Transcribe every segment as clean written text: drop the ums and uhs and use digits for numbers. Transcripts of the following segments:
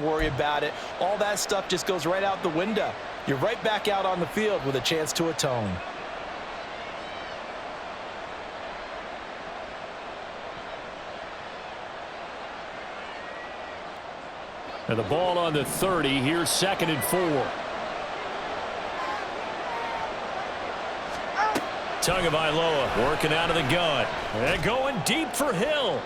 Worry about it. All that stuff just goes right out the window. You're right back out on the field with a chance to atone. And the ball on the 30. Here's 2nd and 4. Tagovailoa working out of the gun. And going deep for Hill.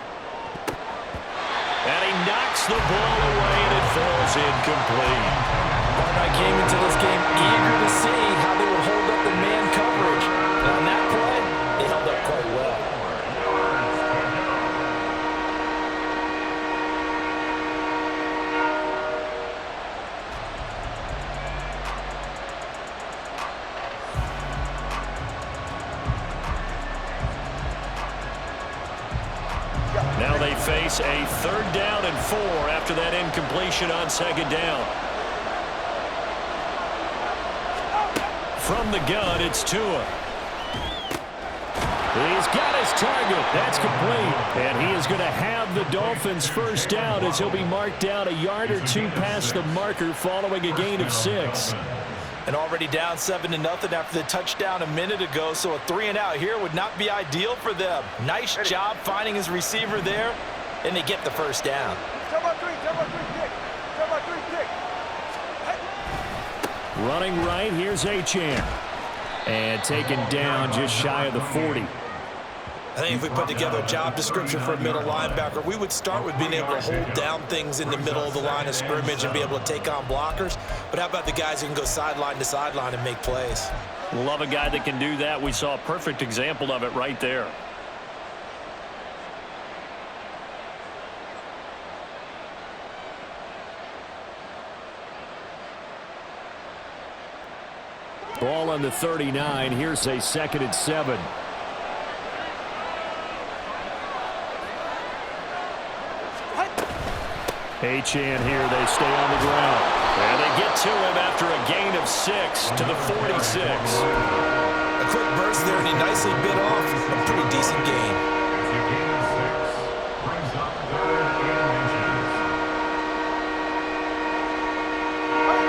And he knocks the ball away, and it falls incomplete. I came into this game eager to see how they would hold up the man coverage. And on that play, they held up quite well. Now they face a 3rd down and 4 after that incompletion on 2nd down. From the gun, it's Tua. He's got his target. That's complete. And he is going to have the Dolphins' 1st down as he'll be marked down a yard or 2 past the marker following a gain of 6. And already down 7-0 after the touchdown a minute ago, so a 3-and-out here would not be ideal for them. Nice job finding his receiver there, and they get the 1st down. Running right, here's Achane. And taken down just shy of the 40. I think if we put together a job description for a middle linebacker, we would start with being able to hold down things in the middle of the line of scrimmage and be able to take on blockers. But how about the guys who can go sideline to sideline and make plays? Love a guy that can do that. We saw a perfect example of it right there. Ball on the 39. Here's a 2nd and 7. Achane here. They stay on the ground. And they get to him after a gain of 6 to the 46. A quick burst there, and he nicely bit off a pretty decent gain.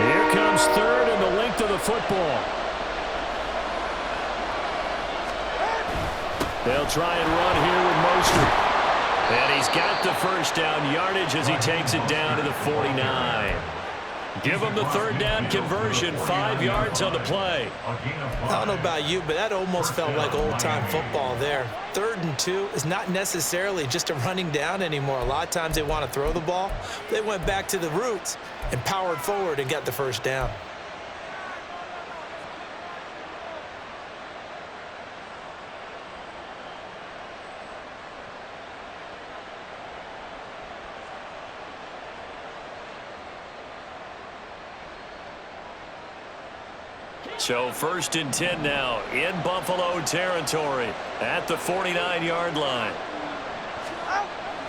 Here comes 3rd and the length of the football. They'll try and run here with Mostert. And he's got the 1st down yardage as he takes it down to the 49. Give him the 3rd down conversion, 5 yards on the play. I don't know about you, but that almost felt like old-time football there. 3rd and 2 is not necessarily just a running down anymore. A lot of times they want to throw the ball. They went back to the roots and powered forward and got the 1st down. So 1st and 10 now in Buffalo territory at the 49-yard line.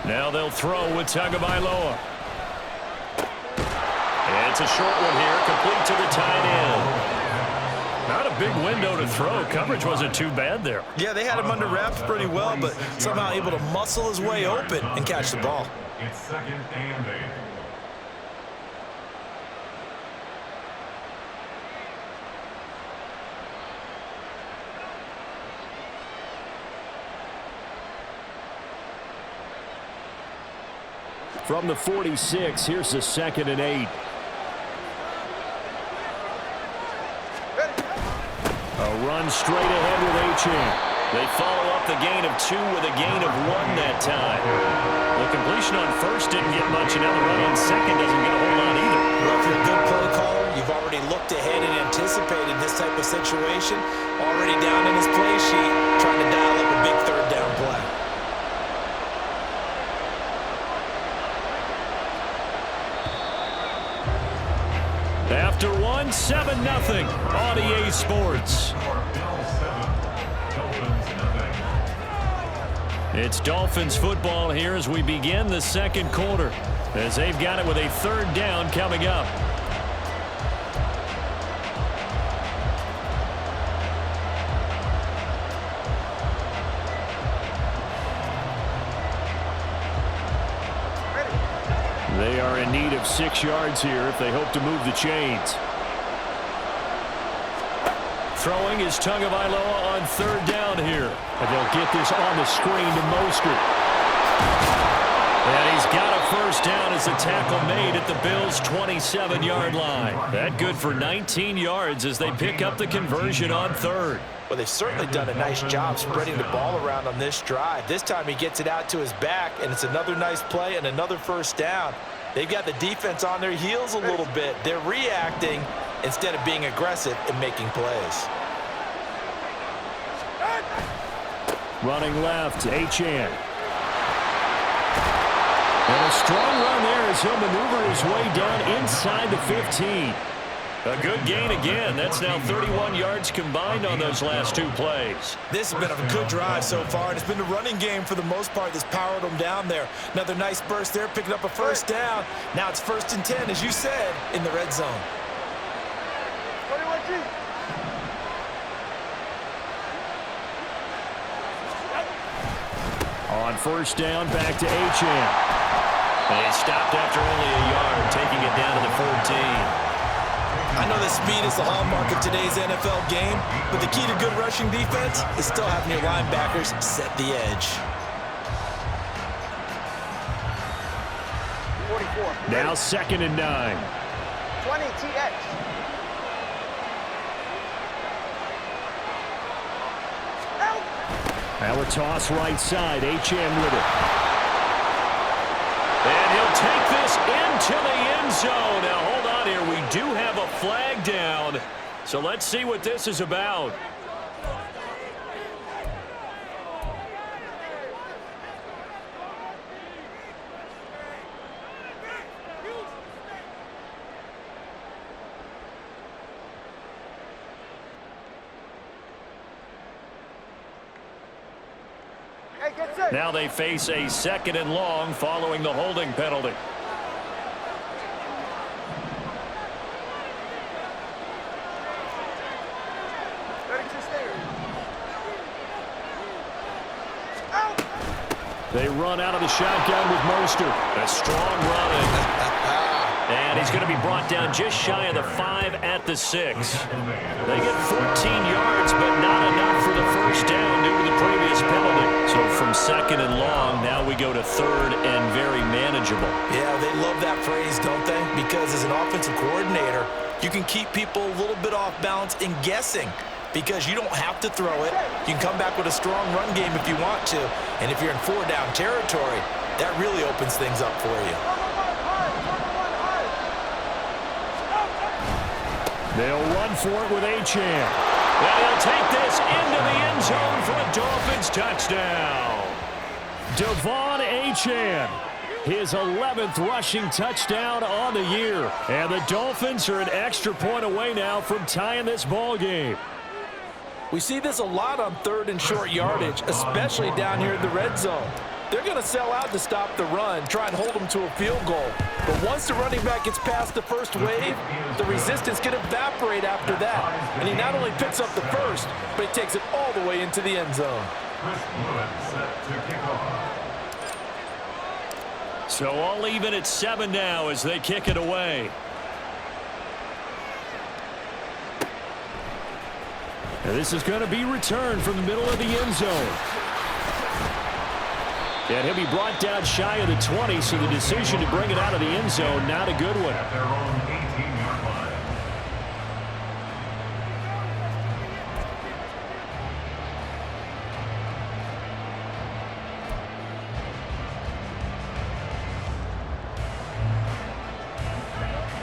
Now they'll throw with Tagovailoa. It's a short one here, complete to the tight end. Not a big window to throw. Coverage wasn't too bad there. Yeah, they had him under wraps pretty well, but somehow able to muscle his way open and catch the ball. It's 2nd and 8. From the 46, here's the 2nd and 8. A run straight ahead with Achane. They follow up the gain of 2 with a gain of 1 that time. The completion on 1st didn't get much, and now the run on 2nd doesn't get a whole lot either. Well, if you're a good play caller, you've already looked ahead and anticipated this type of situation. Already down in his play sheet, trying to dial up a big 3rd down play. After one, 7-0 on EA Sports. It's Dolphins football here as we begin the 2nd quarter, as they've got it with a 3rd down coming up. They are in need of 6 yards here if they hope to move the chains. Throwing is Tagovailoa on 3rd down here. And they'll get this on the screen to Mostert. And he's got a 1st down as the tackle made at the Bills' 27-yard line. That good for 19 yards as they pick up the conversion on 3rd. Well, they've certainly done a nice job spreading the ball around on this drive. This time he gets it out to his back, and it's another nice play and another 1st down. They've got the defense on their heels a little bit. They're reacting instead of being aggressive and making plays. Running left, Achane. And a strong run there as he'll maneuver his way down inside the 15. A good gain again. That's now 31 yards combined on those last 2 plays. This has been a good drive so far, and it's been the running game for the most part that's powered them down there. Another nice burst there, picking up a 1st down. Now it's 1st and 10, as you said, in the red zone. On 1st down, back to Achane. And he stopped after only a yard, taking it down to the 14. I know that speed is the hallmark of today's NFL game, but the key to good rushing defense is still having your linebackers set the edge. 44. Now 2nd and 9. 20 TX. Now a toss right side. Achane with it. And he'll take this into the end zone. Now hold on here. We do have a flag down. So let's see what this is about. Now they face a 2nd and long following the holding penalty. They run out of the shotgun with Mostert. A strong running. And he's going to be brought down just shy of the 5 at the 6. They get 14 yards, but not enough for the 1st down due to the previous penalty. So from 2nd and long, now we go to 3rd and very manageable. Yeah, they love that phrase, don't they? Because as an offensive coordinator, you can keep people a little bit off balance and guessing. Because you don't have to throw it. You can come back with a strong run game if you want to. And if you're in 4-down territory, that really opens things up for you. They'll run for it with Achane. And he'll take this into the end zone for a Dolphins touchdown. Devon Achane, his 11th rushing touchdown on the year. And the Dolphins are an extra point away now from tying this ball game. We see this a lot on 3rd and short yardage, especially down here in the red zone. They're going to sell out to stop the run, try and hold them to a field goal. But once the running back gets past the 1st wave, the resistance can evaporate after that. And he not only picks up the 1st, but he takes it all the way into the end zone. So all even at 7 now as they kick it away. And this is going to be returned from the middle of the end zone. And he'll be brought down shy of the 20, so the decision to bring it out of the end zone, not a good one. At their own 18-yard line.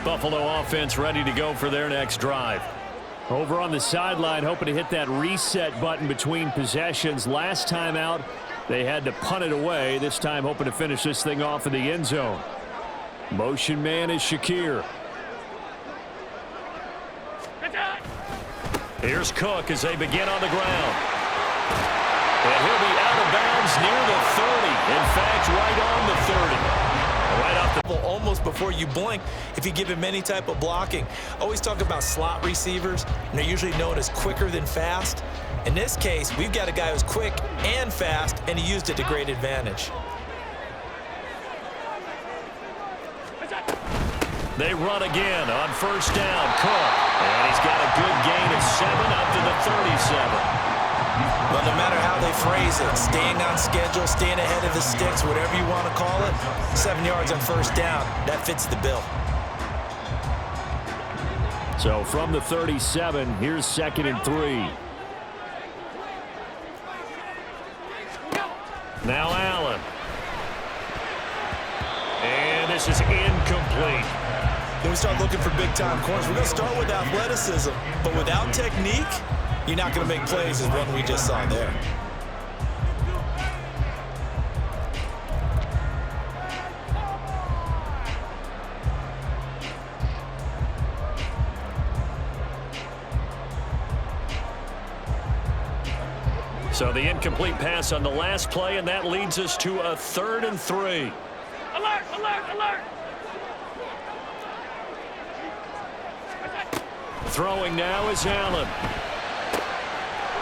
Buffalo offense ready to go for their next drive. Over on the sideline, hoping to hit that reset button between possessions. Last time out, they had to punt it away. This time, hoping to finish this thing off in the end zone. Motion man is Shakir. Here's Cook as they begin on the ground. And he'll be out of bounds near the 30. In fact, right on the 30. Right off the almost before you blink if you give him any type of blocking. Always talk about slot receivers, and they're usually known as quicker than fast. In this case, we've got a guy who's quick and fast, and he used it to great advantage. They run again on first down. Cook. And he's got a good gain of 7 up to the 37. Well, no matter how they phrase it, staying on schedule, staying ahead of the sticks, whatever you want to call it, 7 yards on first down, that fits the bill. So from the 37, here's 2nd and 3. Now Allen. And this is incomplete. When we start looking for big-time corners, we're going to start with athleticism. But without technique, you're not going to make plays as one we just saw there. So the incomplete pass on the last play, and that leads us to a 3rd and 3. Alert, alert, alert! Throwing now is Allen.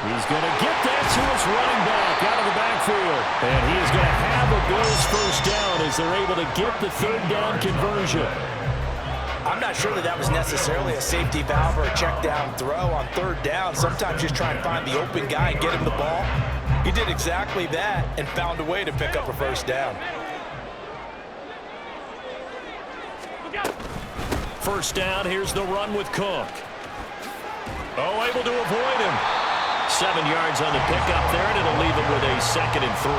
He's going to get that to his running back out of the backfield. And he is going to have a Bills first down as they're able to get the 3rd down conversion. I'm not sure that was necessarily a safety valve or a check down throw on 3rd down. Sometimes just try and find the open guy and get him the ball. He did exactly that and found a way to pick up a first down. First down, here's the run with Cook. Oh, able to avoid him. 7 yards on the pickup there, and it'll leave him with a 2nd and 3.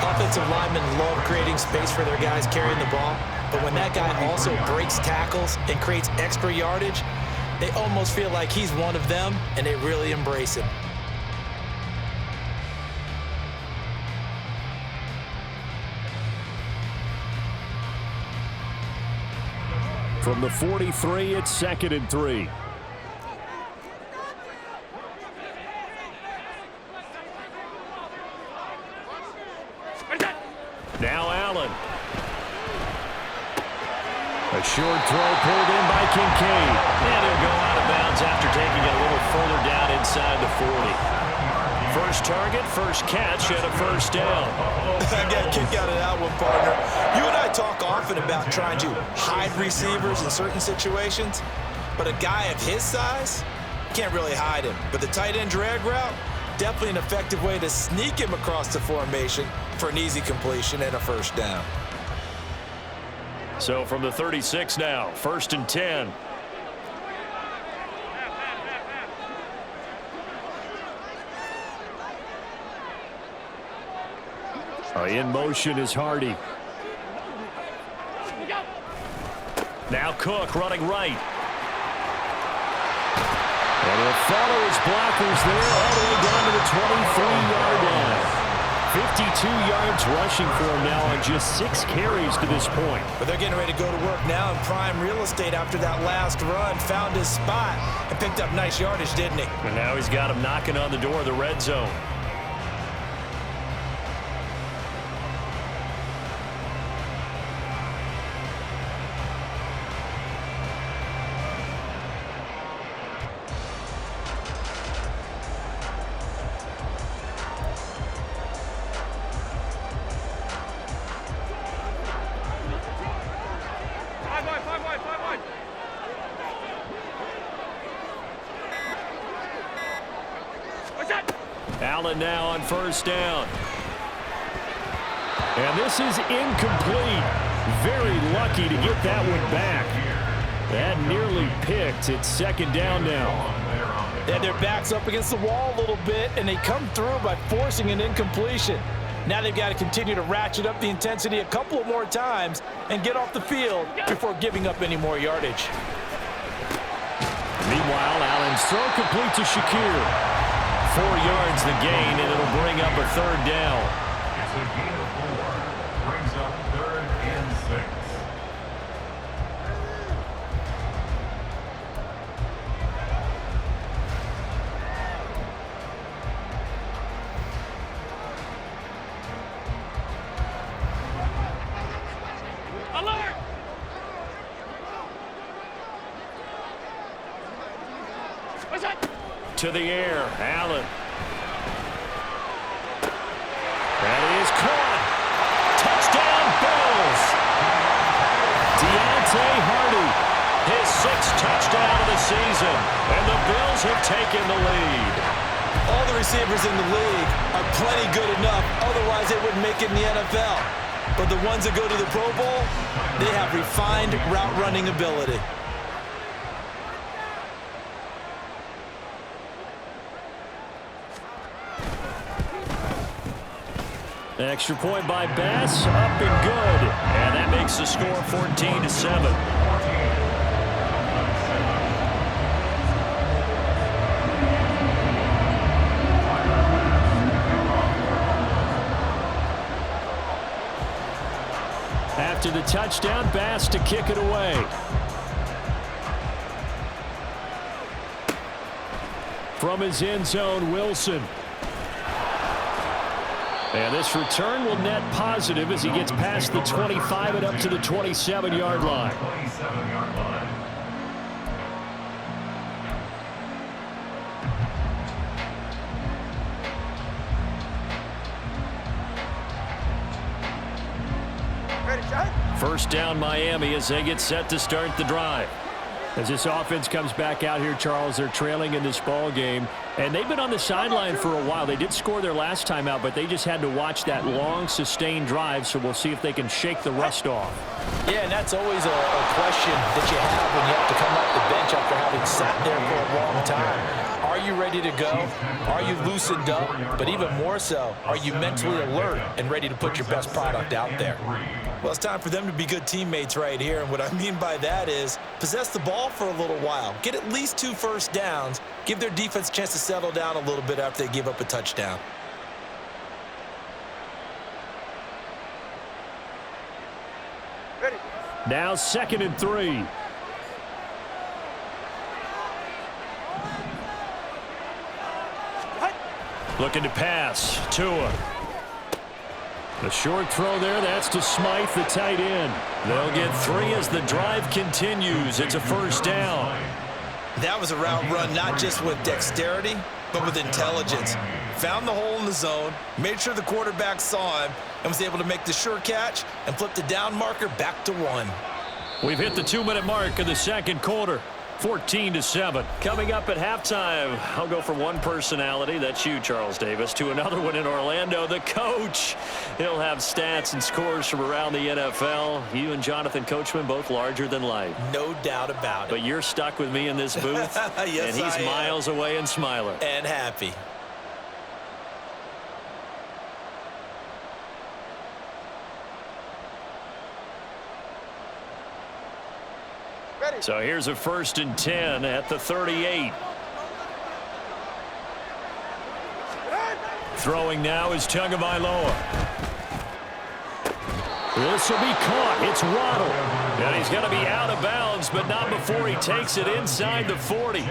Offensive linemen love creating space for their guys carrying the ball, but when that guy also breaks tackles and creates extra yardage, they almost feel like he's one of them, and they really embrace him. From the 43, it's 2nd and 3. Now Allen. A short throw pulled in by Kincaid. And he'll go out of bounds after taking it a little further down inside the 40. First target, first catch, and a first down. I got a kick out of that one, partner. You and I talk often about trying to hide receivers in certain situations, but a guy of his size can't really hide him. But the tight end drag route, definitely an effective way to sneak him across the formation for an easy completion and a first down. So from the 36 now, 1st and 10. In motion is Hardy. Now Cook running right. And he'll follow his blockers there all the way down to the 23-yard line. 52 yards rushing for him now on just 6 carries to this point. But they're getting ready to go to work now in prime real estate after that last run. Found his spot and picked up nice yardage, didn't he? And now he's got him knocking on the door of the red zone. Allen now on first down. And this is incomplete. Very lucky to get that one back. That nearly picked. It's 2nd down now. They had their backs up against the wall a little bit, and they come through by forcing an incompletion. Now they've got to continue to ratchet up the intensity a couple of more times and get off the field before giving up any more yardage. Meanwhile, Allen's throw complete to Shakir. 4 yards the gain, and it'll bring up a 3rd down. It's a gain of 4. Brings up 3rd and 6. Alert! What's that? To the air, Allen. That is caught. Touchdown, Bills. Deontay Hardy Eagles have taken the lead. All the receivers in the league are plenty good enough. Otherwise, they wouldn't make it in the NFL. But the ones that go to the Pro Bowl, they have refined route running ability. Extra point by Bass, up and good. And that makes the score 14-7. After the touchdown, Bass to kick it away. From his end zone, Wilson. And this return will net positive as he gets past the 25 and up to the 27-yard line. First down, Miami, as they get set to start the drive. As this offense comes back out here, Charles, they're trailing in this ball game, and they've been on the sideline for a while. They did score their last time out, but they just had to watch that long, sustained drive, so we'll see if they can shake the rust off. Yeah, and that's always a question that you have when you have to come off the bench after having sat there for a long time. Are you ready to go? Are you loosened up? But even more so, are you mentally alert and ready to put your best product out there? Well, it's time for them to be good teammates right here, and what I mean by that is possess the ball for a little while, get at least 2 first downs, give their defense a chance to settle down a little bit after they give up a touchdown. Now 2nd and 3. Looking to pass. Tua. The short throw there, that's to Smythe, the tight end. They'll get 3 as the drive continues. It's a first down. That was a route run not just with dexterity, but with intelligence. Found the hole in the zone, made sure the quarterback saw him, and was able to make the sure catch and flip the down marker back to 1. We've hit the 2-minute mark of the second quarter. 14-7. Coming up at halftime, I'll go from one personality, that's you, Charles Davis, to another one in Orlando, the coach. He'll have stats and scores from around the NFL. You and Jonathan Coachman, both larger than life. No doubt about it. But you're stuck with me in this booth, yes, and he's miles away and smiling. And happy. So here's a 1st and 10 at the 38. Throwing now is Tagovailoa. This will be caught. It's Waddle. And he's going to be out of bounds, but not before he takes it inside the 40.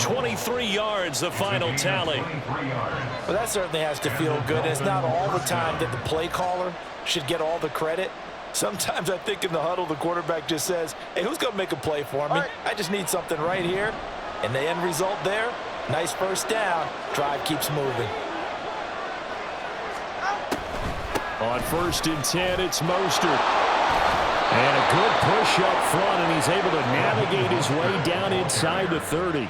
23 yards, the final tally. Well, that certainly has to feel good. And it's not all the time that the play caller should get all the credit. Sometimes I think in the huddle, the quarterback just says, hey, who's going to make a play for me? I just need something right here. And the end result there, nice first down. Drive keeps moving. On 1st and 10, it's Mostert. And a good push up front, and he's able to navigate his way down inside the 30.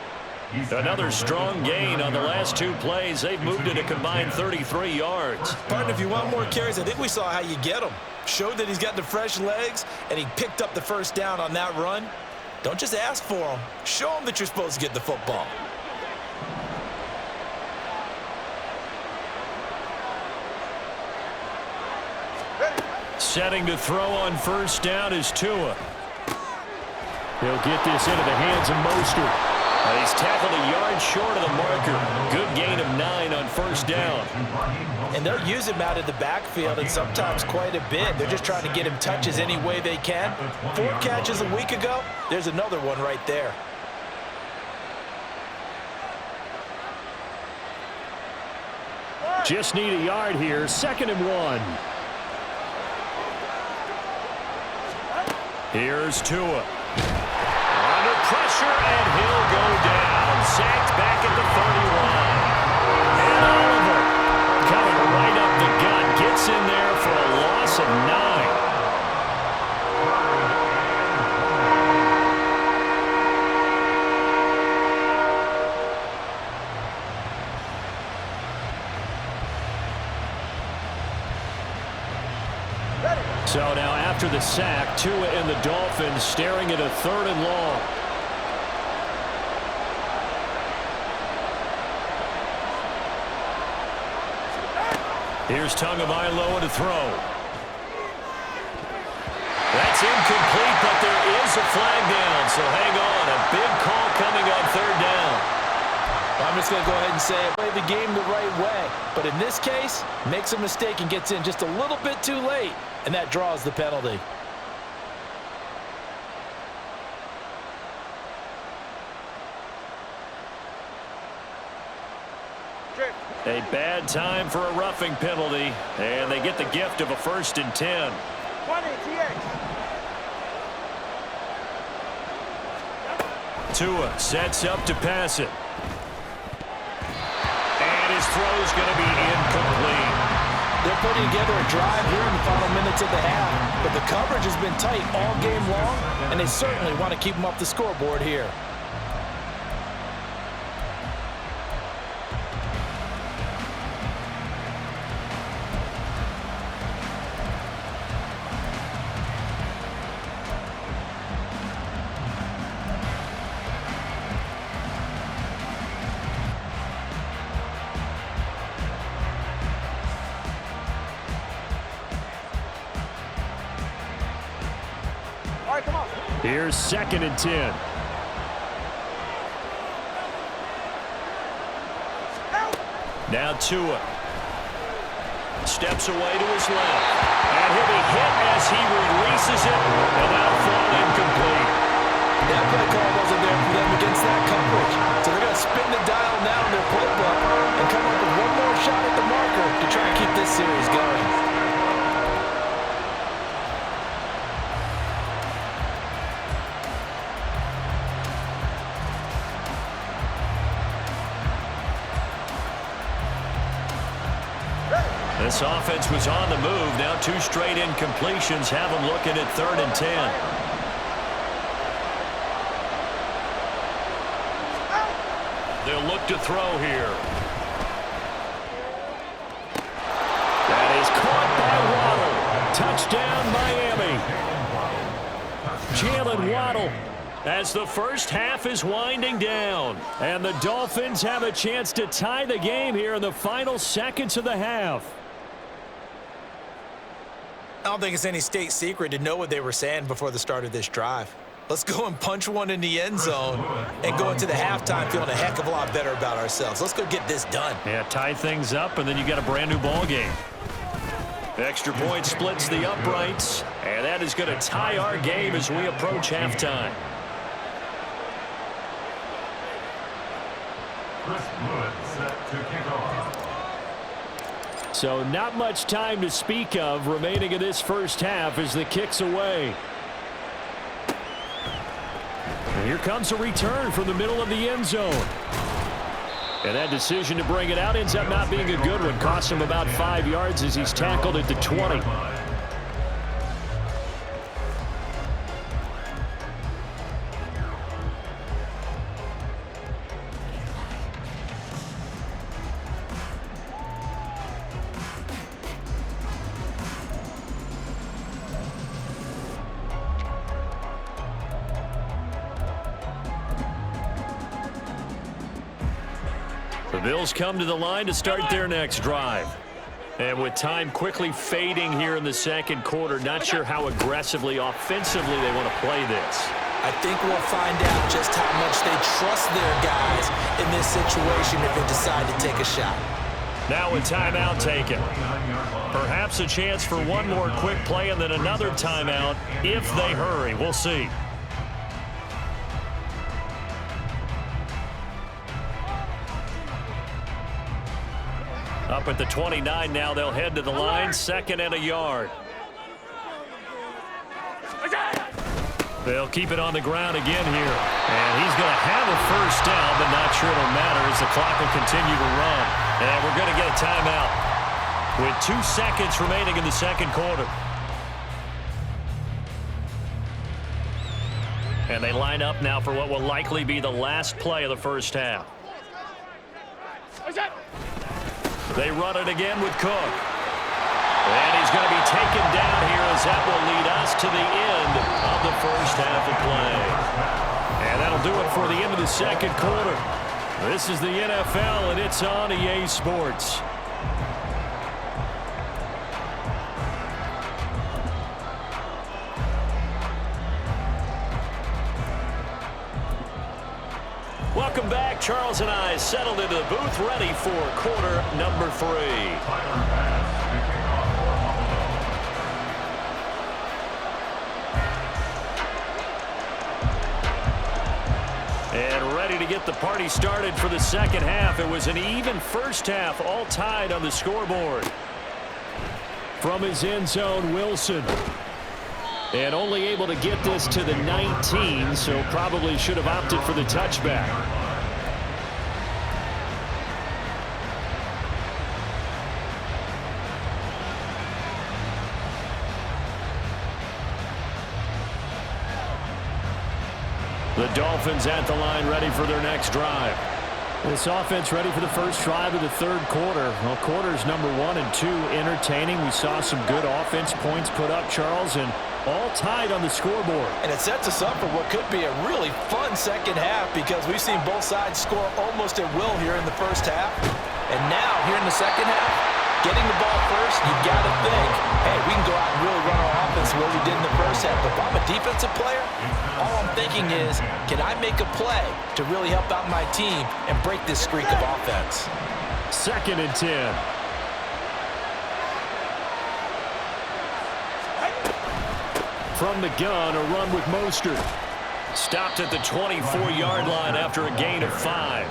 Another strong gain on the last 2 plays. They've moved it a combined 33 yards. Partner, if you want more carries, I think we saw how you get them. Showed that he's got the fresh legs, and he picked up the first down on that run. Don't just ask for them. Show them that you're supposed to get the football. Setting to throw on first down is Tua. He'll get this into the hands of Mostert. He's tackled a yard short of the marker. Good gain of 9 on first down. And they'll use him out of the backfield, and sometimes quite a bit. They're just trying to get him touches any way they can. 4 catches a week ago. There's another one right there. Just need a yard here. 2nd and 1. Here's Tua. Under pressure, and he'll go down. Sacked back at the 31. And Oliver coming right up the gut. Gets in there for a loss of 9. after the sack. Tua and the Dolphins staring at a 3rd and long. Here's Tagovailoa to throw. That's incomplete, but there is a flag down, so hang on. A big call coming on 3rd down. I'm just going to go ahead and say it. Play the game the right way. But in this case, makes a mistake and gets in just a little bit too late, and that draws the penalty. A bad time for a roughing penalty, and they get the gift of a 1st and 10. 20 TH. Tua sets up to pass it. And his throw's going to be incomplete. They're putting together a drive here in the final minutes of the half, but the coverage has been tight all game long, and they certainly want to keep them up the scoreboard here. All right, come on. Here's 2nd and 10. Now Tua steps away to his left. And he'll be hit as he releases it. And that'll fall incomplete. That play call wasn't there for them against that coverage. So they're going to spin the dial now in their playbook and come up with one more shot at the marker to try and keep this series going. This offense was on the move. Now 2 straight incompletions have them looking at 3rd and 10. They'll look to throw here. That is caught by Waddle. Touchdown, Miami. Jalen Waddle, as the first half is winding down. And the Dolphins have a chance to tie the game here in the final seconds of the half. I don't think it's any state secret to know what they were saying before the start of this drive. Let's go and punch one in the end zone and go into the halftime feeling a heck of a lot better about ourselves. Let's go get this done. Yeah, tie things up, and then you got a brand new ball game. Extra point splits the uprights, and that is going to tie our game as we approach halftime. Chris Wood set to kick off. So not much time to speak of remaining in this first half as the kick's away. And here comes a return from the middle of the end zone. And that decision to bring it out ends up not being a good one. Costs him about 5 yards as he's tackled at the 20. The Bills come to the line to start their next drive. And with time quickly fading here in the second quarter, not sure how aggressively, offensively they want to play this. I think we'll find out just how much they trust their guys in this situation if they decide to take a shot. Now a timeout taken. Perhaps a chance for one more quick play and then another timeout if they hurry. We'll see. Up at the 29 now, they'll head to the line, 2nd and a yard. They'll keep it on the ground again here. And he's going to have a first down, but not sure it'll matter as the clock will continue to run. And we're going to get a timeout with 2 seconds remaining in the second quarter. And they line up now for what will likely be the last play of the first half. They run it again with Cook. And he's going to be taken down here as as that will lead us to the end of the first half of play. And that'll do it for the end of the second quarter. This is the NFL, and it's on EA Sports. Welcome back. Charles and I settled into the booth, ready for quarter number 3. And ready to get the party started for the second half. It was an even first half, all tied on the scoreboard. From his end zone, Wilson. And only able to get this to the 19, so probably should have opted for the touchback. The Dolphins at the line, ready for their next drive. This offense ready for the first drive of the third quarter. Well, quarters number 1 and 2 entertaining. We saw some good offense points put up, Charles, and all tied on the scoreboard. And it sets us up for what could be a really fun second half because we've seen both sides score almost at will here in the first half. And now, here in the second half, getting the ball first, you've got to think, hey, we can go out and really run our offense the way we did in the first half. But if I'm a defensive player, all I'm thinking is, can I make a play to really help out my team and break this streak of offense? 2nd and 10. From the gun, a run with Mostert. Stopped at the 24-yard line after a gain of 5.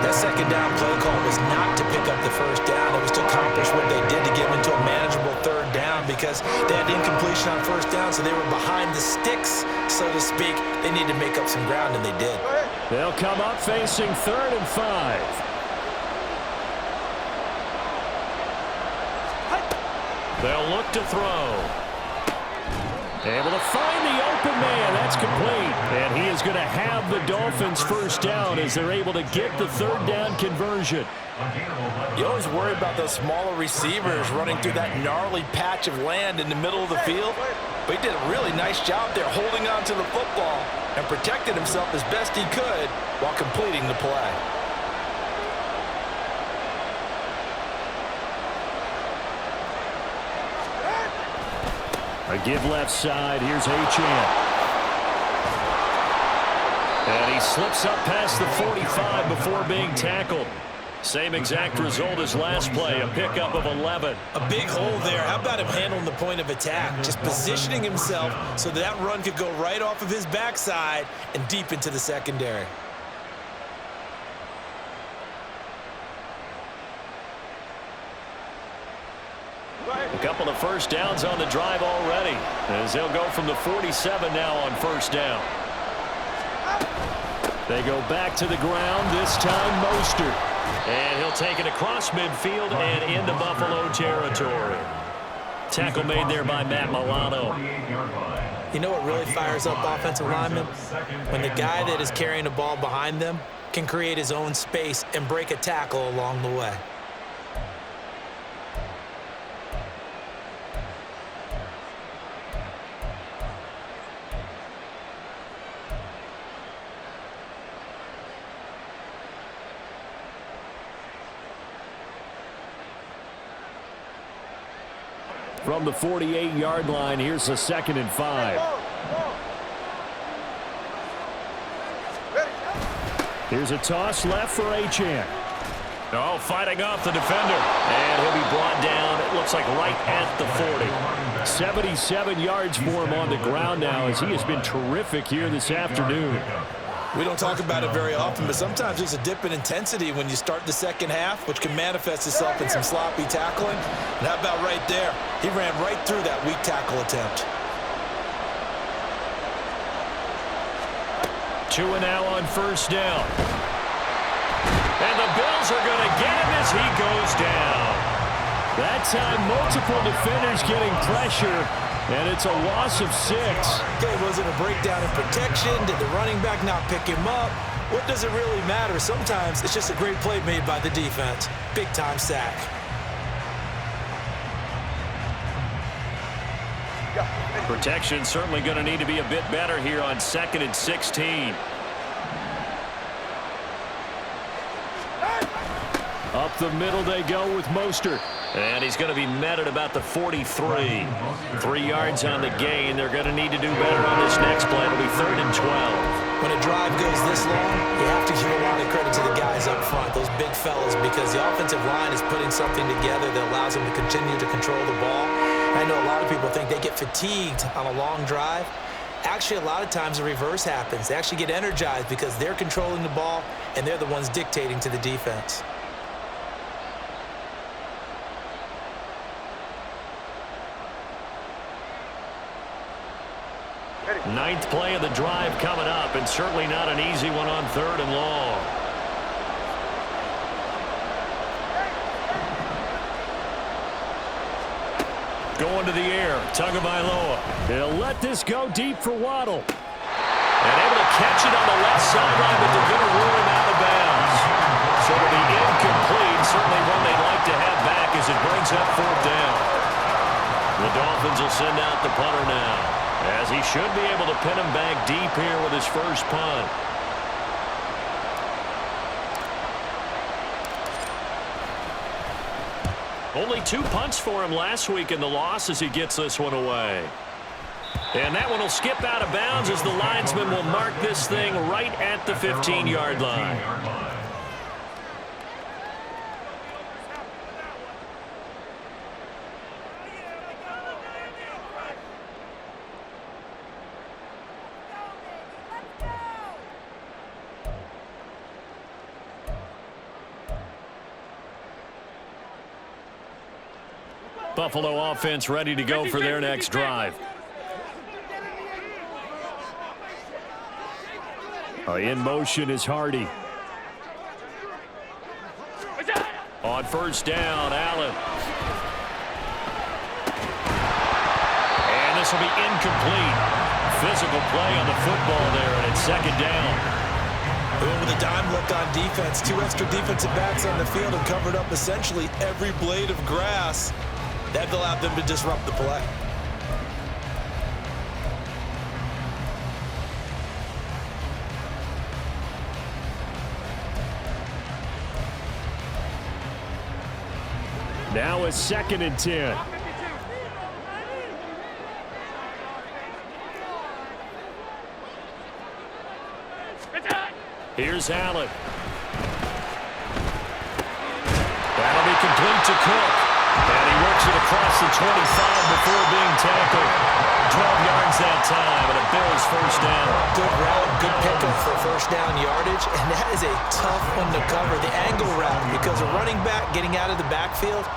That second down play call was not to pick up the first down. It was to accomplish what they did to get them into a manageable third down because they had incompletion on first down, so they were behind the sticks, so to speak. They needed to make up some ground, and they did. They'll come up facing 3rd and 5. They'll look to throw. Able to find the open man. That's complete. And he is going to have the Dolphins first down as they're able to get the third down conversion. You always worry about those smaller receivers running through that gnarly patch of land in the middle of the field. But he did a really nice job there holding on to the football and protected himself as best he could while completing the play. A give left side. Here's Achane. And he slips up past the 45 before being tackled. Same exact result as last play, a pickup of 11. A big hole there. How about him handling the point of attack? Just positioning himself so that run could go right off of his backside and deep into the secondary. A couple of first downs on the drive already, as they'll go from the 47 now on first down. They go back to the ground, this time Mostert. And he'll take it across midfield and into Buffalo territory. Tackle made there by Matt Milano. You know what really fires up offensive linemen? When the guy that is carrying the ball behind them can create his own space and break a tackle along the way. From the 48-yard line, here's a 2nd and 5. Here's a toss left for Achane. Oh, fighting off the defender. And he'll be brought down, it looks like right at the 40. 77 yards for him on the ground now as he has been terrific here this afternoon. We don't talk about it very often, but sometimes there's a dip in intensity when you start the second half, which can manifest itself in some sloppy tackling. And how about right there? He ran right through that weak tackle attempt. 2 and now on first down. And the Bills are going to get him as he goes down. That time, multiple defenders getting pressure. And it's a loss of 6. Okay, was it a breakdown in protection? Did the running back not pick him up? What does it really matter? Sometimes it's just a great play made by the defense. Big-time sack. Protection certainly going to need to be a bit better here on 2nd and 16. Up the middle they go with Mostert. And he's going to be met at about the 43. 3 yards on the gain. They're going to need to do better on this next play. It'll be 3rd and 12. When a drive goes this long, you have to give a lot of credit to the guys up front, those big fellas, because the offensive line is putting something together that allows them to continue to control the ball. I know a lot of people think they get fatigued on a long drive. Actually, a lot of times the reverse happens. They actually get energized because they're controlling the ball, and they're the ones dictating to the defense. Ninth play of the drive coming up, and certainly not an easy one on 3rd and long. Going to the air, Tagovailoa. He'll let this go deep for Waddle. And able to catch it on the left sideline, but they're going to rule him out of bounds. So it'll be incomplete, certainly one they'd like to have back as it brings up 4th down. The Dolphins will send out the punter now, as he should be able to pin him back deep here with his first punt. Only 2 punts for him last week in the loss as he gets this one away. And that one will skip out of bounds as the linesman will mark this thing right at the 15-yard line. Buffalo offense ready to go for their next drive. In motion is Hardy. On 1st down, Allen. And this will be incomplete. Physical play on the football there, and it's 2nd down. With a dime look on defense, 2 extra defensive backs on the field and covered up essentially every blade of grass. That allowed them to disrupt the play. Now it's 2nd and 10. Here's Allen. That'll be complete to Cook. And he works it across the 25 before being tackled. 12 yards that time, and a Bills 1st down. Good route, good pickup for 1st down yardage, and that is a tough one to cover, the angle route, because a running back getting out of the backfield,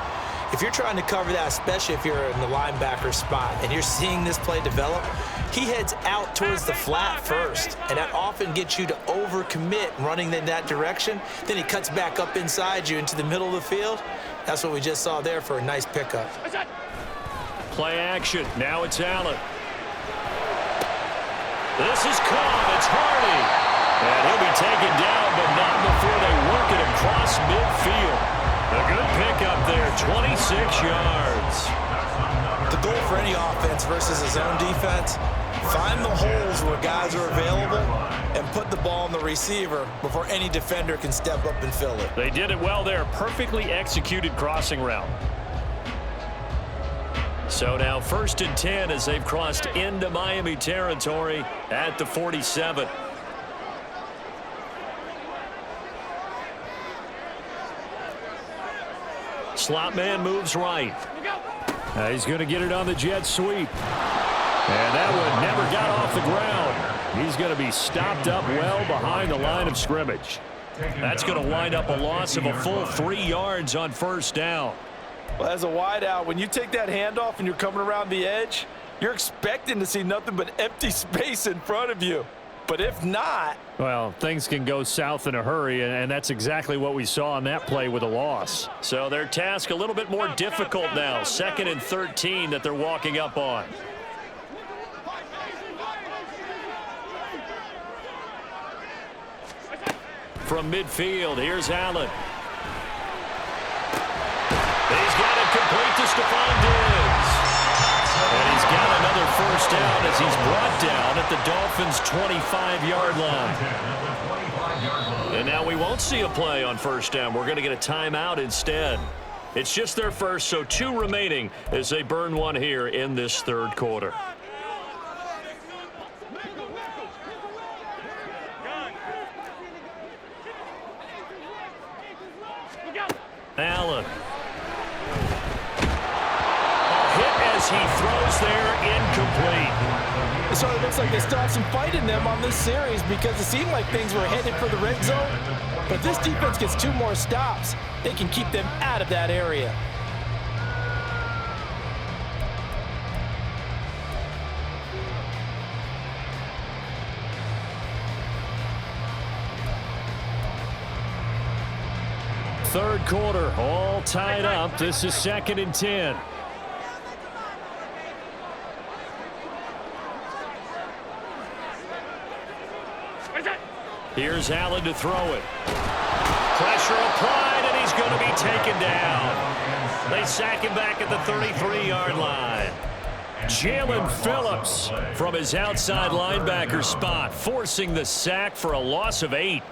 if you're trying to cover that, especially if you're in the linebacker spot and you're seeing this play develop, he heads out towards the flat first, and that often gets you to overcommit running in that direction. Then he cuts back up inside you into the middle of the field. That's what we just saw there for a nice pickup. Play action. Now it's Allen. This is caught. It's Hardy. And he'll be taken down, but not before they work it across midfield. A good pickup there, 26 yards. The goal for any offense versus his own defense, find the holes where guys are available and put the ball in the receiver before any defender can step up and fill it. They did it well there. Perfectly executed crossing route. So now 1st and 10 as they've crossed into Miami territory at the 47. Slot man moves right. He's going to get it on the jet sweep. And that one never got off the ground. He's going to be stopped up well behind the line of scrimmage. That's going to wind up a loss of a full 3 yards on 1st down. Well, as a wideout, when you take that handoff and you're coming around the edge, you're expecting to see nothing but empty space in front of you. But if not... Well, things can go south in a hurry, and that's exactly what we saw on that play with a loss. So their task a little bit more difficult now. 2nd and 13 that they're walking up on. From midfield, here's Allen. He's got it complete to Stephon Diggs. And he's got another 1st first down as he's brought down at the Dolphins' 25-yard line. And now we won't see a play on first down. We're going to get a timeout instead. It's just their first, so 2 remaining as they burn one here in this third quarter. Allen. A hit as he throws there, incomplete. So it looks like they still have some fight in them on this series because it seemed like things were headed for the red zone. But if this defense gets 2 more stops, they can keep them out of that area. Third quarter, all tied up. This is 2nd and 10. Here's Allen to throw it. Pressure applied, and he's going to be taken down. They sack him back at the 33-yard line. Jalen Phillips from his outside linebacker spot, forcing the sack for a loss of 8.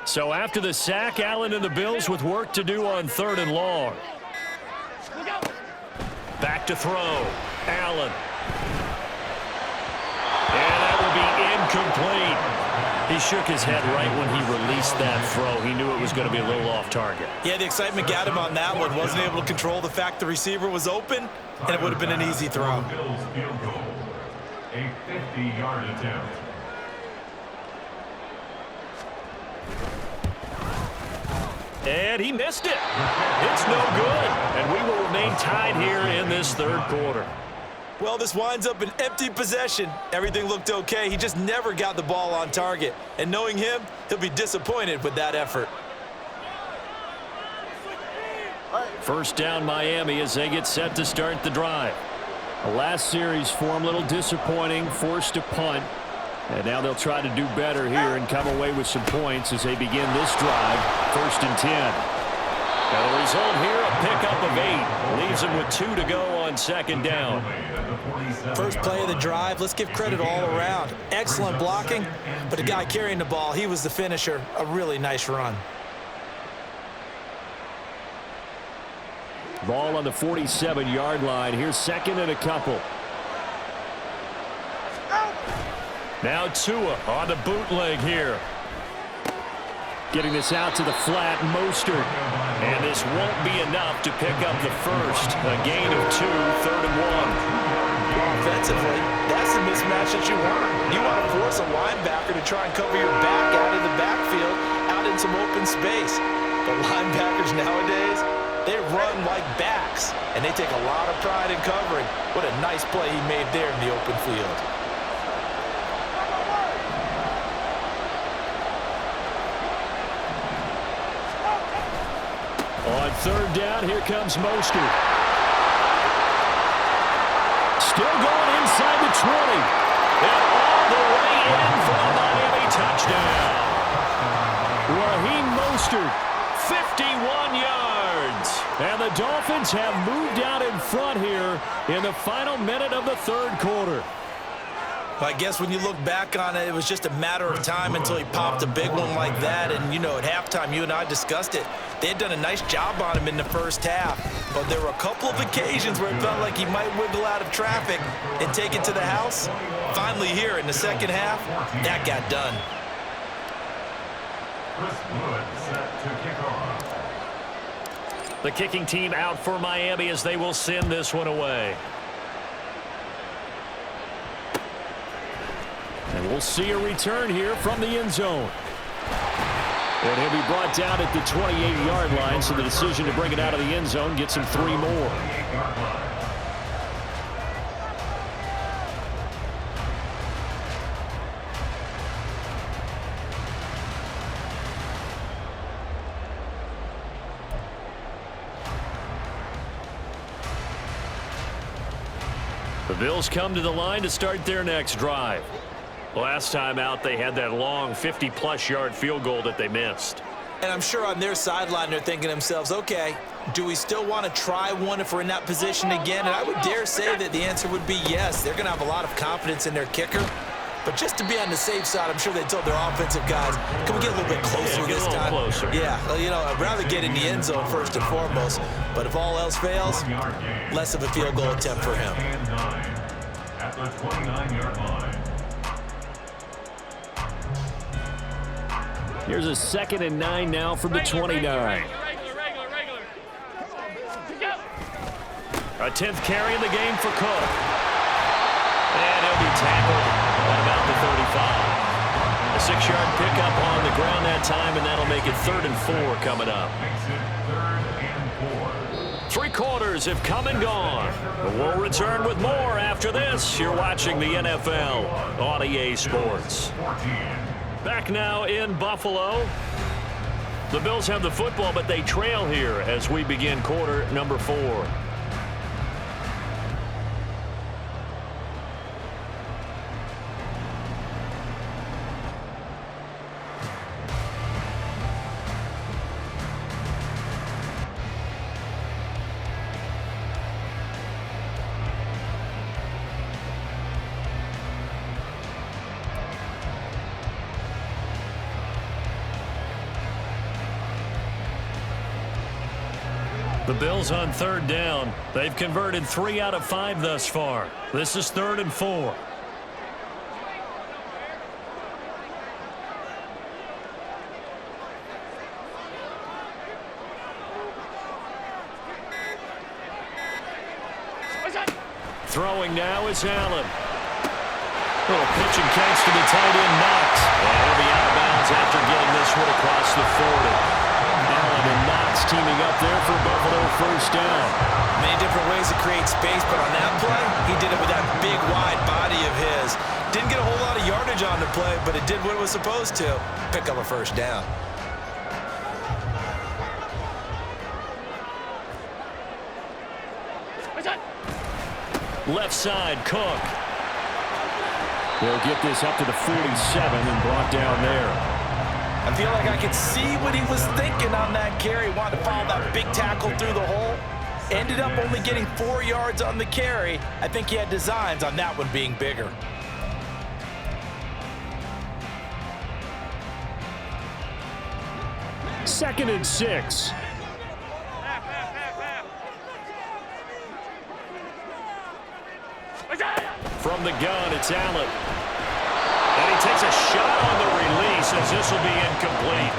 So after the sack, Allen and the Bills with work to do on 3rd and long. Back to throw. Allen. And that will be incomplete. He shook his head right when he released that throw. He knew it was going to be a little off target. Yeah, the excitement got him on that one. Wasn't able to control the fact the receiver was open, and it would have been an easy throw. Bills field goal. A 50-yard attempt. And he missed it. It's no good. And we will remain tied here in this third quarter. Well, this winds up an empty possession. Everything looked okay. He just never got the ball on target. And knowing him, he'll be disappointed with that effort. First down Miami as they get set to start the drive. The last series for him, a little disappointing, forced to punt. And now they'll try to do better here and come away with some points as they begin this drive. 1st and 10. Now the result here, a pickup of 8. Leaves them with 2 to go on 2nd down. First play of the drive. Let's give credit all around. Excellent blocking, but the guy carrying the ball, he was the finisher. A really nice run. Ball on the 47-yard line. Here's 2nd and a couple. Now Tua on the bootleg here. Getting this out to the flat, Mostert. And this won't be enough to pick up the first. A gain of 2, 3rd and 1. Offensively, that's the mismatch that you want. You want to force a linebacker to try and cover your back out in the backfield, out in some open space. But linebackers nowadays, they run like backs, and they take a lot of pride in covering. What a nice play he made there in the open field. On 3rd down, here comes Mostert. Still going inside the 20. And all the way in for a Miami touchdown. Raheem Mostert, 51 yards. And the Dolphins have moved out in front here in the final minute of the third quarter. Well, I guess when you look back on it, it was just a matter of time until he popped a big one like that. And, you know, at halftime, you and I discussed it. They had done a nice job on him in the first half. But there were a couple of occasions where it felt like he might wiggle out of traffic and take it to the house. Finally here in the second half, that got done. Chris Wood set to kick off. The kicking team out for Miami as they will send this one away. And we'll see a return here from the end zone. And he'll be brought down at the 28-yard line, so the decision to bring it out of the end zone gets him 3 more. The Bills come to the line to start their next drive. Last time out, they had that long 50-plus yard field goal that they missed. And I'm sure on their sideline they're thinking to themselves, okay, do we still want to try one if we're in that position again? And I would dare say that the answer would be yes. They're going to have a lot of confidence in their kicker. But just to be on the safe side, I'm sure they told their offensive guys, can we get a little bit closer this time? Closer. Yeah, well, you know, I'd rather get in the end zone first and foremost. But if all else fails, less of a field goal attempt for him. At the 29-yard line. Here's a 2nd and 9 now from the 29. Regular. A 10th carry in the game for Cook. And he'll be tackled at about the 35. A 6-yard pickup on the ground that time, and that'll make it 3rd and 4 coming up. Makes it 3rd and 4. 3 quarters have come and gone. But we'll return with more after this. You're watching the NFL on EA Sports. 14. Back now in Buffalo. The Bills have the football, but they trail here as we begin quarter number 4. The Bills on 3rd down. They've converted 3 out of 5 thus far. This is 3rd and 4. Throwing now is Allen. Little pitch and catch to the tight end, Knox. And he'll be out of bounds after getting this one across the 40. Allen and Knox teaming up there for Buffalo 1st down. Many different ways to create space, but on that play, he did it with that big, wide body of his. Didn't get a whole lot of yardage on the play, but it did what it was supposed to. Pick up a 1st down. Left side, Cook. They'll get this up to the 47 and brought down there. I feel like I could see what he was thinking on that carry. Wanted to follow that big tackle through the hole. Ended up only getting 4 yards on the carry. I think he had designs on that one being bigger. Second and 6. From the gun, it's Allen. And he takes a shot on the release as this will be incomplete.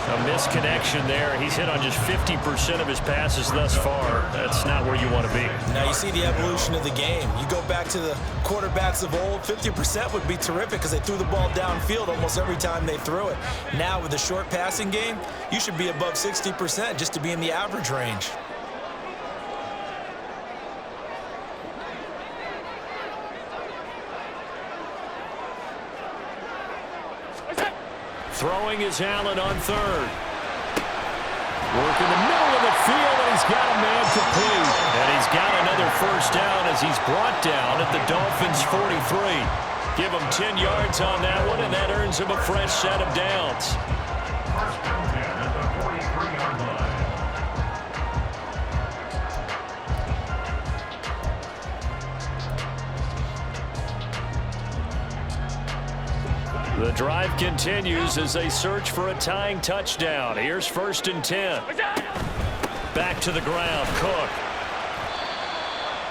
A misconnection there. He's hit on just 50% of his passes thus far. That's not where you want to be. Now you see the evolution of the game. You go back to the quarterbacks of old, 50% would be terrific because they threw the ball downfield almost every time they threw it. Now with the short passing game, you should be above 60% just to be in the average range. Throwing is Allen on 3rd. Work in the middle of the field, and he's got a man complete. And he's got another 1st down as he's brought down at the Dolphins' 43. Give him 10 yards on that one, and that earns him a fresh set of downs. 1st and 10 at the 43-yard line. The drive continues as they search for a tying touchdown. Here's 1st and 10. Back to the ground, Cook.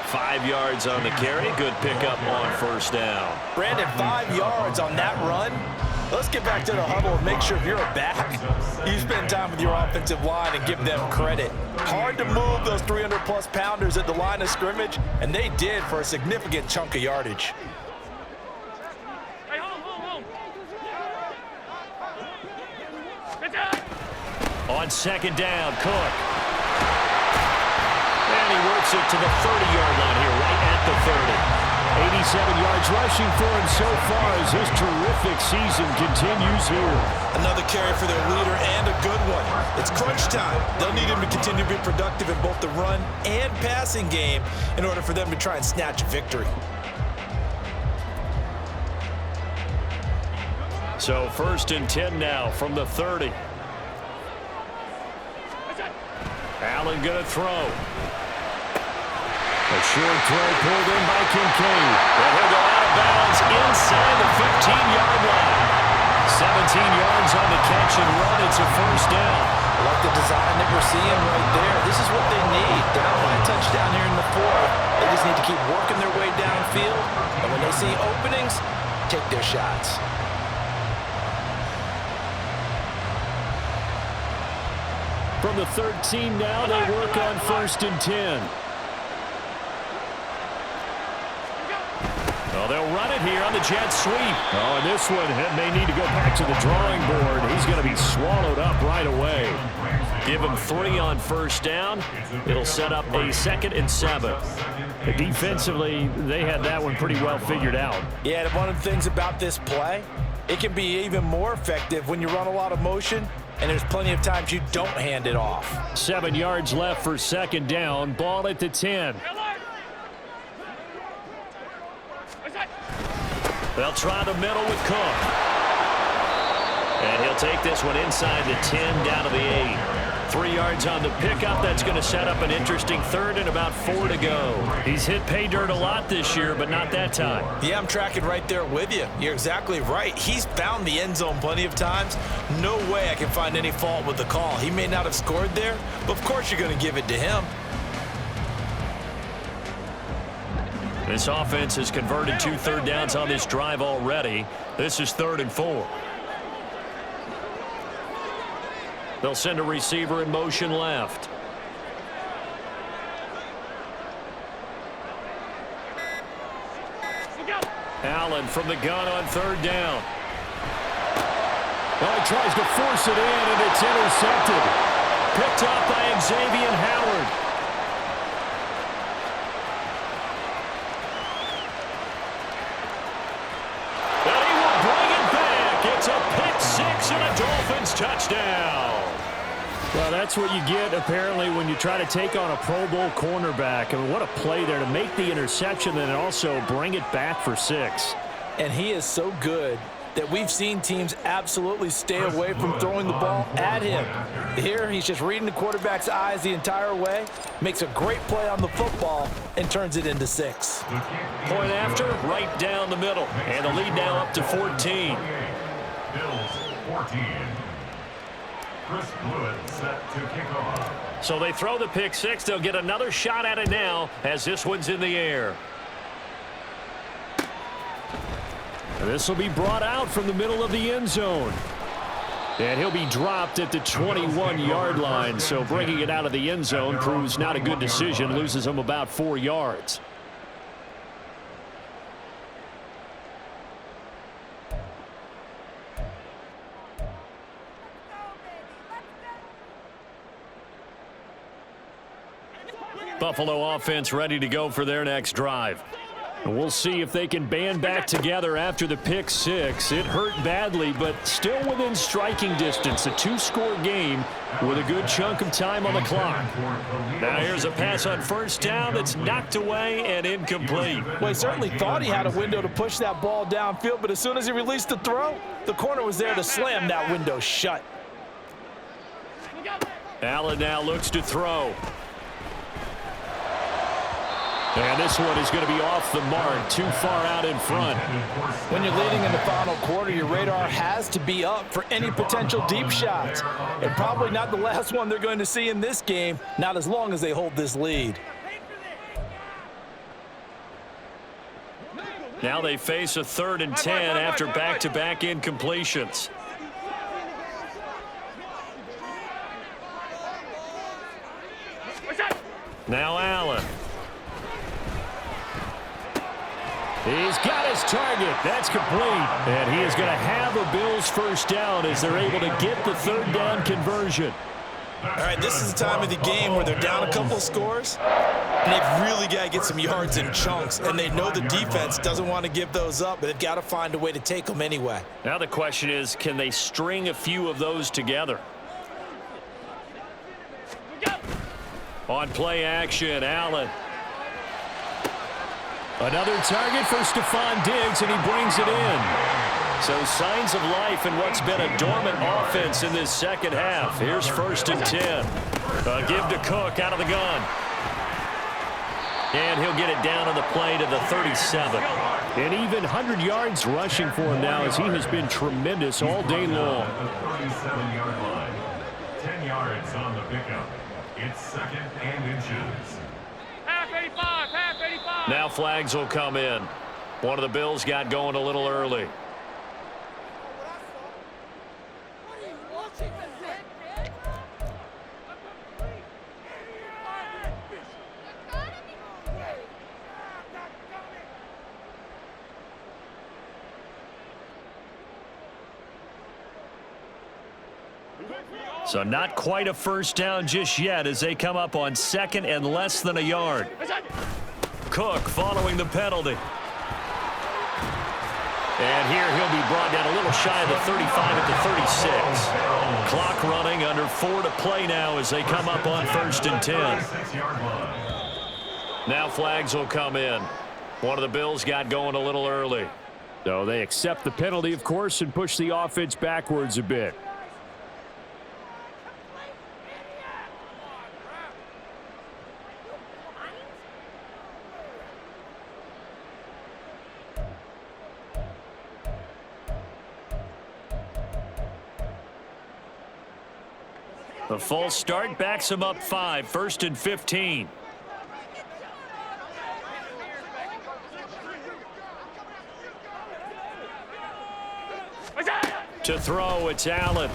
5 yards on the carry. Good pickup on 1st down. Brandon, 5 yards on that run. Let's get back to the huddle and make sure if you're a back, you spend time with your offensive line and give them credit. Hard to move those 300-plus pounders at the line of scrimmage, and they did for a significant chunk of yardage. On 2nd down, Cook. And he works it to the 30-yard line here, right at the 30. 87 yards rushing for him so far as his terrific season continues here. Another carry for their leader and a good one. It's crunch time. They'll need him to continue to be productive in both the run and passing game in order for them to try and snatch a victory. So 1st and 10 now from the 30. Allen going to throw. A short throw pulled in by Kincaid. And he'll go out of bounds inside the 15-yard line. 17 yards on the catch and run. It's a first down. I like the design that we're seeing right there. This is what they need. Down by a touchdown here in the 4th. They just need to keep working their way downfield. And when they see openings, take their shots. From the 13 now, they work on 1st and 10. Oh, they'll run it here on the jet sweep. Oh, and this one may need to go back to the drawing board. He's going to be swallowed up right away. Give him 3 on 1st down. It'll set up a 2nd and 7. Defensively, they had that one pretty well figured out. Yeah, and one of the things about this play, it can be even more effective when you run a lot of motion, and there's plenty of times you don't hand it off. 7 yards left for 2nd down. Ball at the 10. They'll try the middle with Cook. And he'll take this one inside the 10 down to the 8. 3 yards on the pickup. That's going to set up an interesting 3rd and about 4 to go. He's hit pay dirt a lot this year, but not that time. Yeah, I'm tracking right there with you. You're exactly right. He's found the end zone plenty of times. No way I can find any fault with the call. He may not have scored there, but of course you're going to give it to him. This offense has converted 2 third downs on this drive already. This is 3rd and 4. They'll send a receiver in motion left. Allen from the gun on 3rd down. Well, he tries to force it in, and it's intercepted. Picked up by Xavier Howard. And a Dolphins touchdown. Well, that's what you get, apparently, when you try to take on a Pro Bowl cornerback. I mean, what a play there to make the interception and also bring it back for 6. And he is so good that we've seen teams absolutely stay away from throwing the ball at him. Here, he's just reading the quarterback's eyes the entire way, makes a great play on the football, and turns it into 6. Point after, right down the middle. And the lead now up to 14. Bills 14. Chris Blewett set to kick off. So they throw the pick 6. They'll get another shot at it now as this one's in the air. This will be brought out from the middle of the end zone. And he'll be dropped at the 21-yard line. So bringing it out of the end zone proves not a good decision. Loses him about 4 yards. Buffalo offense ready to go for their next drive. And we'll see if they can band back together after the pick 6. It hurt badly, but still within striking distance. A 2-score game with a good chunk of time on the clock. Now here's a pass on 1st down that's knocked away and incomplete. Well, he certainly thought he had a window to push that ball downfield, but as soon as he released the throw, the corner was there to slam that window shut. Allen now looks to throw. And this one is going to be off the mark, too far out in front. When you're leading in the final quarter, your radar has to be up for any potential deep shots. And probably not the last one they're going to see in this game, not as long as they hold this lead. Now they face a 3rd and 10 after back-to-back incompletions. Now Allen. He's got his target. That's complete. And he is going to have a Bills 1st down as they're able to get the 3rd down conversion. All right, this is the time of the game where they're down a couple of scores, and they've really got to get some yards in chunks, and they know the defense doesn't want to give those up, but they've got to find a way to take them anyway. Now the question is, can they string a few of those together? On play action, Allen. Another target for Stephon Diggs, and he brings it in. So signs of life in what's been a dormant offense in this second half. Here's 1st and 10. A give to Cook out of the gun. And he'll get it down on the play to the 37. And even 100 yards rushing for him now, as he has been tremendous all day long. The 37-yard line. 10 yards on the pickup. It's 2nd and inches. Half 85, half 85. Now flags will come in. One of the Bills got going a little early. So not quite a first down just yet as they come up on 2nd and less than a yard. Cook following the penalty. And here he'll be brought down a little shy of the 35 at the 36. Clock running, under 4 to play now as they come up on 1st and 10. Now flags will come in. One of the Bills got going a little early. So they accept the penalty, of course, and push the offense backwards a bit. The false start backs him up 5, 1st and 15. To throw, it's Allen.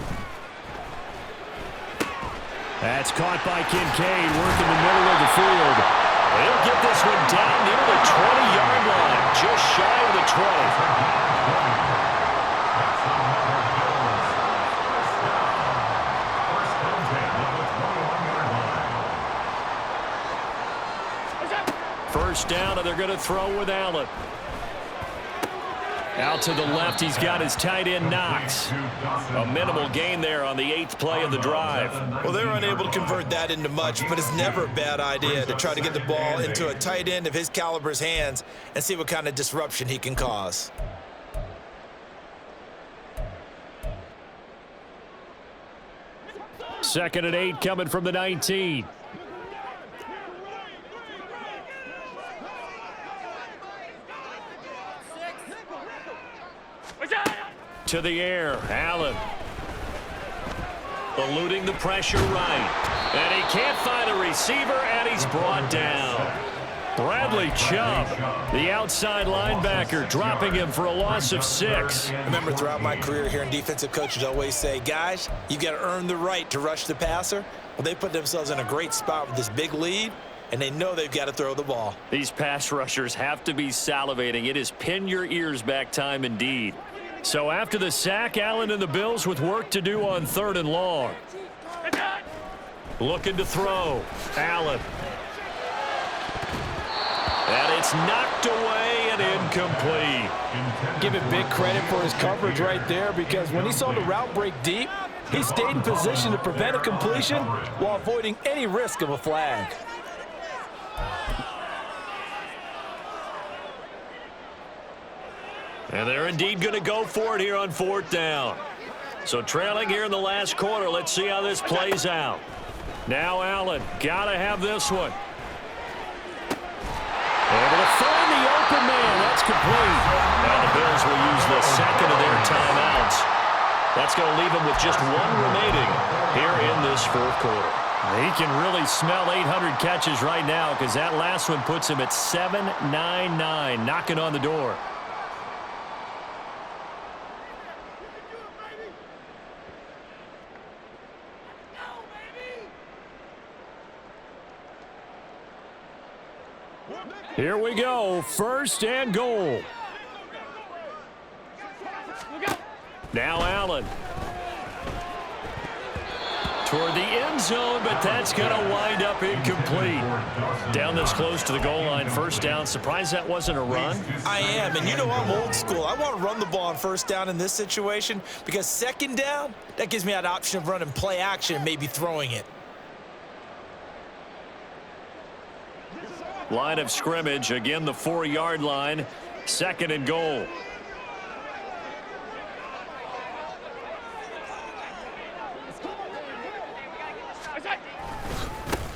That's caught by Kincaid, working the middle of the field. He'll get this one down near the 20-yard line, just shy of the 20. First down, and they're going to throw with Allen. Out to the left, he's got his tight end Knox. A minimal gain there on the 8th play of the drive. Well, they were unable to convert that into much, but it's never a bad idea to try to get the ball into a tight end of his caliber's hands and see what kind of disruption he can cause. Second and 8 coming from the 19. To the air, Allen. Eluding the pressure right. And he can't find a receiver, and he's brought down. Bradley Chubb, the outside linebacker, dropping him for a loss of 6. Remember, throughout my career here in defensive coaches always say, guys, you got to earn the right to rush the passer. Well, they put themselves in a great spot with this big lead, and they know they've got to throw the ball. These pass rushers have to be salivating. It is pin your ears back time indeed. So after the sack, Allen and the Bills with work to do on 3rd and long. Looking to throw. Allen. And it's knocked away and incomplete. Give it big credit for his coverage right there, because when he saw the route break deep, he stayed in position to prevent a completion while avoiding any risk of a flag. And they're indeed going to go for it here on 4th down. So trailing here in the last quarter, let's see how this plays out. Now Allen, got to have this one. Able to find the open man. That's complete. Now the Bills will use the second of their timeouts. That's going to leave them with just 1 remaining here in this 4th quarter. He can really smell 800 catches right now, because that last one puts him at 799, knocking on the door. Here we go, 1st and goal. Now Allen. toward the end zone, but that's going to wind up incomplete. Down this close to the goal line, first down. Surprised that wasn't a run? I am, and you know I'm old school. I want to run the ball on first down in this situation because second down, that gives me that option of running play action and maybe throwing it. Line of scrimmage, again the 4-yard line, second and goal.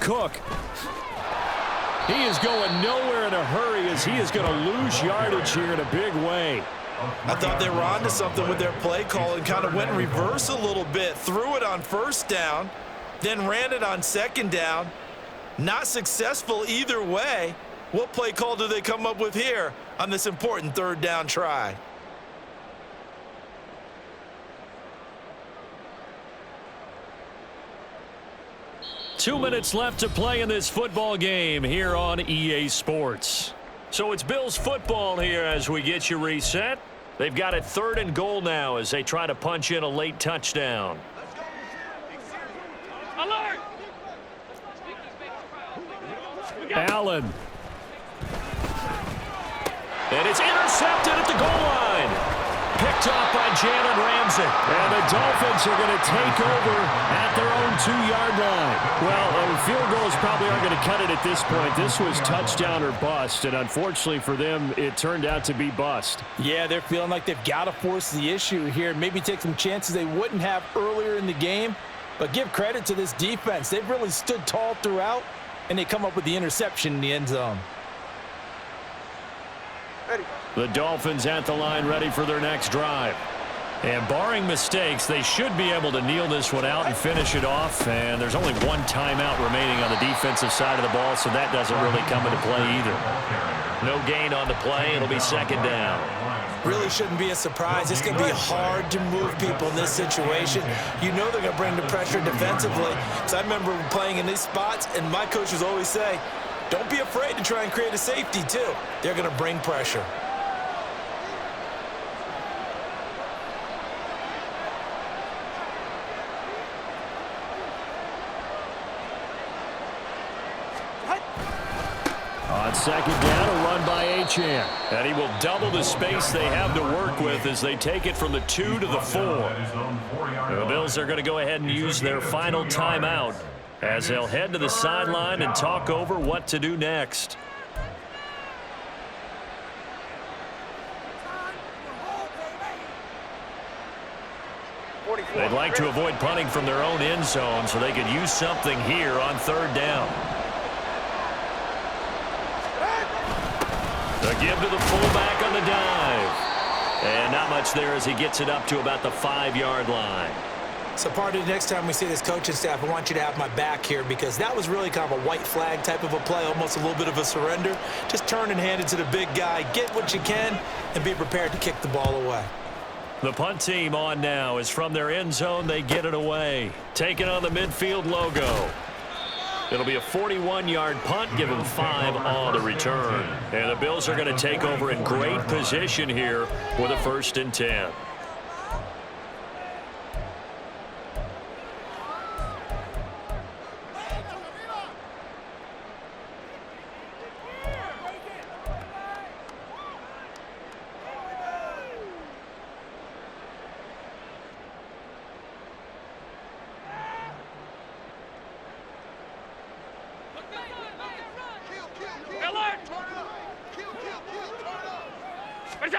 Cook. He is going nowhere in a hurry as he is going to lose yardage here in a big way. I thought they were onto something with their play call and kind of went in reverse a little bit. Threw it on first down, then ran it on second down. Not successful either way. What play call do they come up with here on this important third down try? Two minutes left to play in this football game here on EA Sports. So it's Bills football here as we get you reset. They've got it third and goal now as they try to punch in a late touchdown. Alert! Allen. And it's intercepted at the goal line. Picked off by Jalen Ramsey. And the Dolphins are going to take over at their own 2-yard line. Well, field goals probably aren't going to cut it at this point. This was touchdown or bust, and unfortunately for them, it turned out to be bust. Yeah, they're feeling like they've got to force the issue here. Maybe take some chances they wouldn't have earlier in the game. But give credit to this defense. They've really stood tall throughout, and they come up with the interception in the end zone. The Dolphins at the line ready for their next drive. And barring mistakes, they should be able to kneel this one out and finish it off. And there's only one timeout remaining on the defensive side of the ball, so that doesn't really come into play either. No gain on the play. It'll be second down. Really shouldn't be a surprise. It's going to be hard to move people in this situation. You know they're going to bring the pressure defensively. Because I remember playing in these spots, and my coaches always say, don't be afraid to try and create a safety, too. They're going to bring pressure. On second down, a run by Achane. And he will double the space they have to work with as they take it from the 2 to the 4. The Bills are going to go ahead and use their final timeout as they'll head to the sideline and talk over what to do next. They'd like to avoid punting from their own end zone so they could use something here on third down. The give to the fullback on the dive. And not much there as he gets it up to about the 5-yard line. So, part of the next time we see this coaching staff, I want you to have my back here because that was really kind of a white flag type of a play, almost a little bit of a surrender. Just turn and hand it to the big guy, get what you can, and be prepared to kick the ball away. The punt team on now is from their end zone. They get it away. Taking on the midfield logo. It'll be a 41-yard punt, give them 5 on the return. And the Bills are going to take over in great position here with a 1st and 10.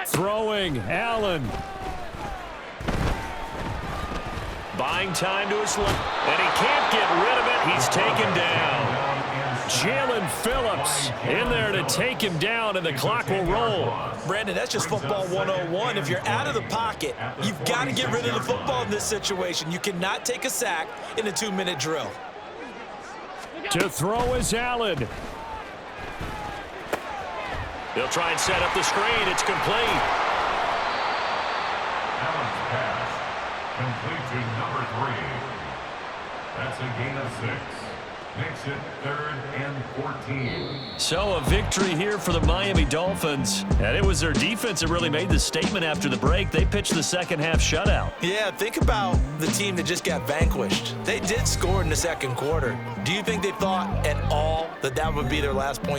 Throwing, Allen. Buying time to his left, and he can't get rid of it. He's taken down. Jalen Phillips in there to take him down, and the clock will roll. Brandon, that's just football 101. If you're out of the pocket, you've got to get rid of the football in this situation. You cannot take a sack in a 2-minute drill. To throw is Allen. They'll try and set up the screen. It's complete. Allen's pass complete to number 3. That's a gain of 6. Makes it 3rd and 14. So a victory here for the Miami Dolphins. And it was their defense that really made the statement after the break. They pitched the second half shutout. Yeah, think about the team that just got vanquished. They did score in the second quarter. Do you think they thought at all that that would be their last point?